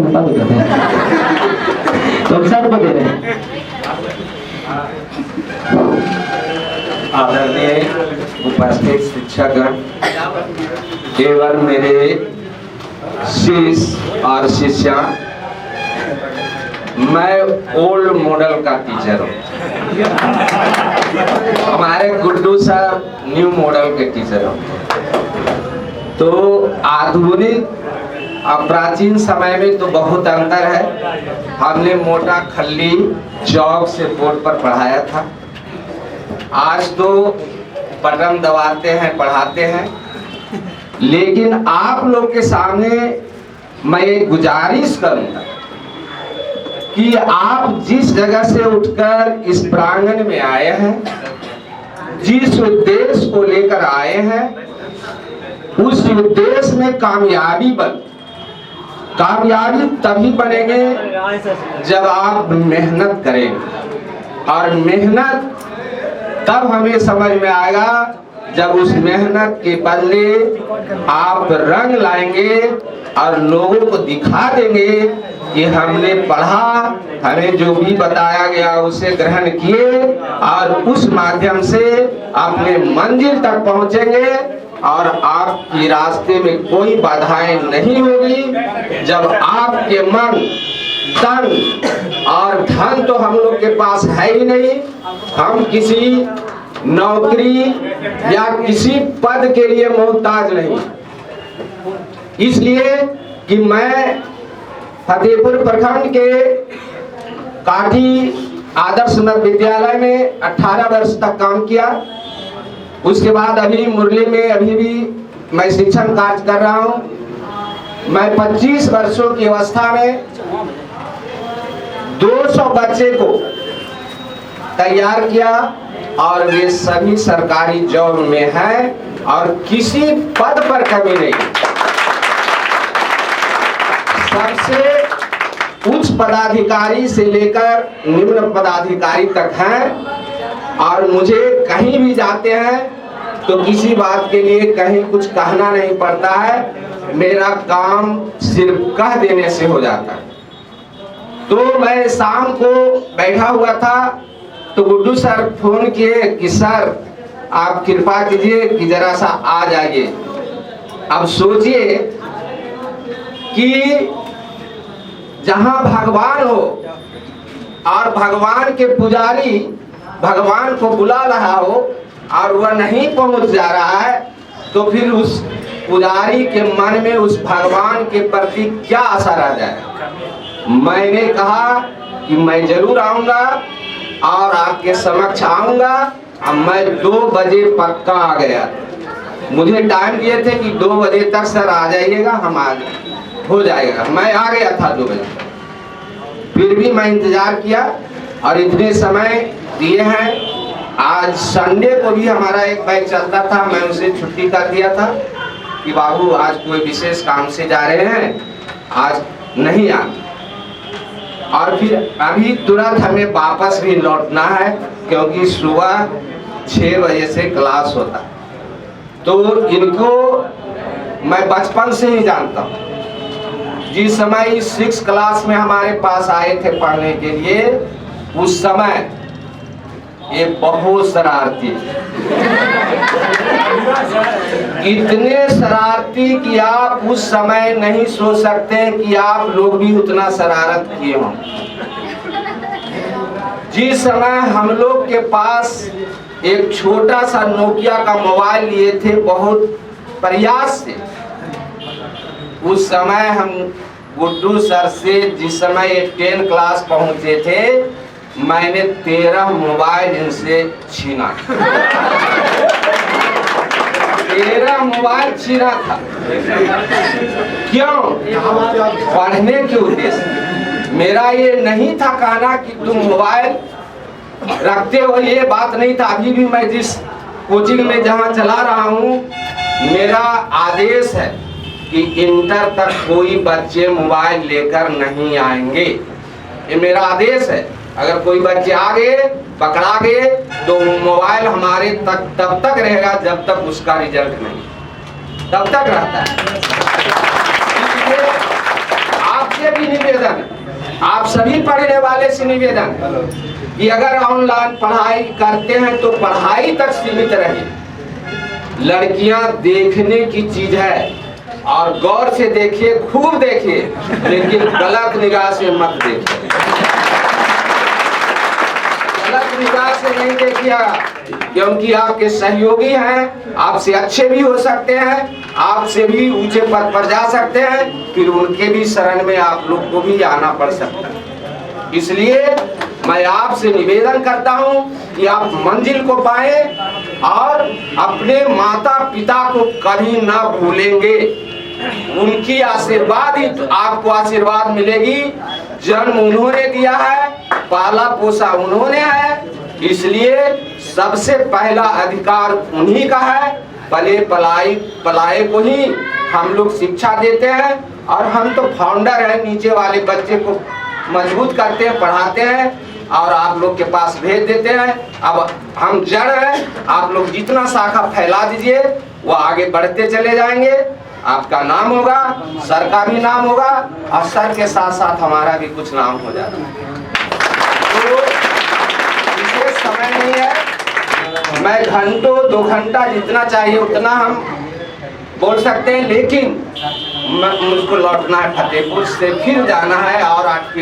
बता भी कहते हैं तो अवसर पर दे रहे हैं। आदरणीय उपस्थित शिक्षकगण एवं मेरे शिष्य और शिष्या, मैं ओल्ड मॉडल का टीचर हूँ। हमारे गुड्डू सर न्यू मॉडल के टीचर हूँ। तो आधुनिक और प्राचीन समय में तो बहुत अंतर है। हमने मोटा खल्ली चौक से बोर्ड पर पढ़ाया था। आज तो बटन दबाते हैं, पढ़ाते हैं। लेकिन आप लोग के सामने मैं एक गुजारिश करूंगा कि आप जिस जगह से उठकर इस प्रांगण में आए हैं, जिस उद्देश्य को लेकर आए हैं, उस उद्देश्य में कामयाबी तभी बनेंगे जब आप मेहनत करेंगे। और मेहनत तब हमें समझ में आएगा जब उस मेहनत के बदले आप रंग लाएंगे और लोगों को दिखा देंगे कि हमने पढ़ा, हमें जो भी बताया गया उसे ग्रहण किए और उस माध्यम से अपने मंजिल तक पहुंचेंगे और आपकी रास्ते में कोई बाधाएं नहीं होगी। जब आपके मन, तन और धन तो हम लोग के पास है ही नहीं, हम किसी नौकरी या किसी पद के लिए मोहताज नहीं। इसलिए कि मैं फतेहपुर प्रखंड के काठी आदर्श मध्य विद्यालय में 18 वर्ष तक काम किया। उसके बाद अभी मुरली में अभी भी मैं शिक्षण कार्य कर रहा हूँ। मैं 25 वर्षों की अवस्था में 200 बच्चे को तैयार किया और वे सभी सरकारी जॉब में हैं और किसी पद पर कमी नहीं। सबसे उच्च पदाधिकारी से लेकर निम्न पदाधिकारी तक हैं। और मुझे कहीं भी जाते हैं तो किसी बात के लिए कहीं कुछ कहना नहीं पड़ता है, मेरा काम सिर्फ कह देने से हो जाता है। तो मैं शाम को बैठा हुआ था तो गुड्डू सर फोन किए कि सर आप कृपा कीजिए कि जरा सा आ जाइए। अब सोचिए कि जहां भगवान हो और भगवान के पुजारी भगवान को बुला रहा हो और वह नहीं पहुंच जा रहा है, तो फिर उस पुजारी के मन में उस भगवान के प्रति क्या आशा रह जाए। मैंने कहा कि मैं जरूर आऊंगा और आपके समक्ष आऊंगा। अब मैं 2 बजे पक्का आ गया। मुझे टाइम दिए थे कि 2 बजे तक सर आ जाइएगा, हम आ हो जाएगा। मैं आ गया था 2 बजे। फिर भी मैं इंतजार किया और इतने समय दिए हैं। आज संडे को भी हमारा एक बैच चलता था, मैं उसे छुट्टी कर दिया था कि बाबू आज कोई विशेष काम से जा रहे हैं, आज नहीं आना। और फिर अभी तुरंत हमें वापस भी लौटना है क्योंकि सुबह 6 बजे से क्लास होता। तो इनको मैं बचपन से ही जानता हूँ। जिस समय 6 क्लास में हमारे पास आए थे पढ़ने के लिए, उस समय ये बहुत शरारती, इतने शरारती कि आप उस समय नहीं सोच सकते कि आप लोग भी उतना शरारत किए हों। जिस समय हम लोग के पास एक छोटा सा नोकिया का मोबाइल लिए थे बहुत प्रयास से, उस समय हम गुड्डू सर से जिस समय 10 क्लास पहुंचे थे, मैंने 13 मोबाइल इनसे छीना। 13 मोबाइल छीना था। क्यों? पढ़ने के उद्देश्य। मेरा ये नहीं था कहना कि तुम मोबाइल रखते हो, ये बात नहीं था। अभी भी मैं जिस कोचिंग में जहाँ चला रहा हूँ, मेरा आदेश है कि इंटर तक कोई बच्चे मोबाइल लेकर नहीं आएंगे। ये मेरा आदेश है। अगर कोई बच्चे आ गए, पकड़ा गए, तो मोबाइल हमारे तक तब तक रहेगा जब तक उसका रिजल्ट नहीं, तब तक रहता है। आपसे भी निवेदन, आप सभी पढ़ने वाले से निवेदन कि अगर ऑनलाइन पढ़ाई करते हैं तो पढ़ाई तक सीमित रहिए। लड़कियां देखने की चीज है और गौर से देखिए, खूब देखिए, लेकिन गलत निगाह से मत देखिए। गलत निगाह से नहीं देखिएगा, क्योंकि आपके सहयोगी हैं, आपसे अच्छे भी हो सकते हैं, आपसे भी ऊंचे पद पर जा सकते हैं, फिर उनके भी शरण में आप लोग को भी आना पड़ सकता है। इसलिए मैं आपसे निवेदन करता हूं कि आप मंजिल को पाएं और अपने माता पिता को कभी ना भूलेंगे। उनकी आशीर्वाद ही तो आपको आशीर्वाद मिलेगी। जन्म उन्होंने दिया है, पाला पोसा उन्होंने है, इसलिए सबसे पहला अधिकार उन्हीं का है। पले पलाए को ही हम लोग शिक्षा देते हैं और हम तो फाउंडर हैं, नीचे वाले बच्चे को मजबूत करते हैं, पढ़ाते हैं और आप लोग के पास भेज देते हैं। अब हम जड़ हैं, आप लोग जितना शाखा फैला दीजिए वो आगे बढ़ते चले जाएंगे। आपका नाम होगा, सर का भी नाम होगा और सर के साथ साथ हमारा भी कुछ नाम हो जाता है। तो विशेष समय नहीं है, मैं घंटों 2 घंटा जितना चाहिए उतना हम बोल सकते हैं, लेकिन मुझको लौटना है फतेहपुर से, फिर जाना है और 8